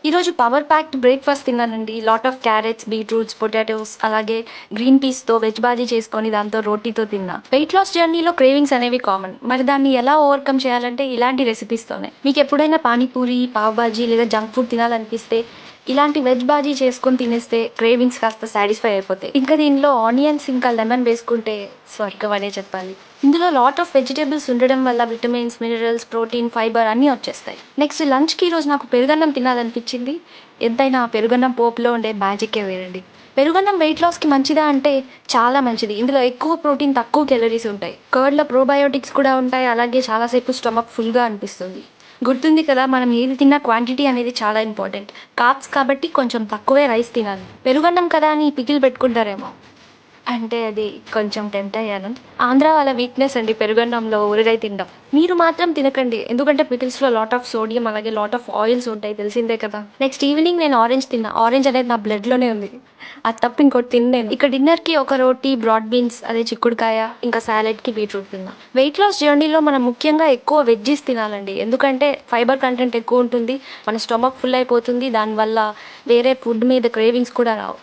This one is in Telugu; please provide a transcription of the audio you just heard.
ఈరోజు పవర్ ప్యాక్డ్ బ్రేక్‌ఫాస్ట్ తిన్నానండి. Lot of carrots, beetroots, potatoes అలాగే గ్రీన్ పీస్‌తో వెజ్ బాజీ చేసుకొని దాంతో రోటీతో తిన్నా. వెయిట్ లాస్ జర్నీలో క్రేవింగ్స్ అనేవి కామన్. మరి దాన్ని ఎలా ఓవర్‌కమ్ చేయాలంటే ఇలాంటి రెసిపీస్‌తోనే. మీకెప్పుడైనా పానీపూరి, పావ్ బాజీ లేదా జంక్ ఫుడ్ తినాలనిపిస్తే ఇలాంటి వెజ్ బాజీ చేసుకొని తినేస్తే క్రేవింగ్స్ కాస్త సాటిస్ఫై అయిపోతాయి. ఇంకా దీనిలో ఆనియన్స్ ఇంకా లెమన్ వేసుకుంటే స్వర్గం అనే చెప్పాలి. ఇందులో లాట్ ఆఫ్ వెజిటబుల్స్ ఉండడం వల్ల విటమిన్స్, మినరల్స్, ప్రోటీన్, ఫైబర్ అన్నీ వచ్చేస్తాయి. నెక్స్ట్ లంచ్‌కి ఈరోజు నాకు పెరుగన్నం తినాలనిపించింది. ఎంతైనా పెరుగన్నం పోపులో ఉండే మ్యాజిక్కే వేరండి. పెరుగన్నం వెయిట్ లాస్‌కి మంచిదా అంటే చాలా మంచిది. ఇందులో ఎక్కువ ప్రోటీన్, తక్కువ కేలరీస్ ఉంటాయి. కర్డ్‌లో ప్రోబయోటిక్స్ కూడా ఉంటాయి. అలాగే చాలా సేపు స్టమక్ ఫుల్‌గా అనిపిస్తుంది. గుర్తుంది కదా! మనం ఏది తిన్నా క్వాంటిటీ అనేది చాలా ఇంపార్టెంట్. కార్బ్స్ కాబట్టి కొంచెం తక్కువే రైస్ తినాలి. పెరుగన్నం కదా అని పికిల్ పెట్టుకుంటారేమో! అంటే అది కొంచెం టెంప్ట్ అయ్యాను. ఆంధ్ర వాళ్ళ వీక్‌నెస్ అండి పెరుగన్నంలో ఊరగాయ తినడం. మీరు మాత్రం తినకండి. ఎందుకంటే పికిల్స్‌లో లాట్ ఆఫ్ సోడియం అలాగే లాట్ ఆఫ్ ఆయిల్స్ ఉంటాయి తెలిసిందే కదా! నెక్స్ట్ ఈవినింగ్ నేను ఆరెంజ్ తిన్నా. ఆరెంజ్ అనేది నా బ్లడ్‌లోనే ఉంది. అది తప్ప ఇంకోటి తినలేను. ఇక డిన్నర్‌కి ఒక రోటీ, బ్రాడ్ బీన్స్ అదే చిక్కుడుకాయ, ఇంకా సాలడ్‌కి బీట్రూట్ తిన్నా. వెయిట్ లాస్ జర్నీలో మనం ముఖ్యంగా ఎక్కువ వెజ్జీస్ తినాలండి. ఎందుకంటే ఫైబర్ కంటెంట్ ఎక్కువ ఉంటుంది. మన స్టమక్ ఫుల్ అయిపోతుంది. దానివల్ల వేరే ఫుడ్ మీద క్రేవింగ్స్ కూడా రావు.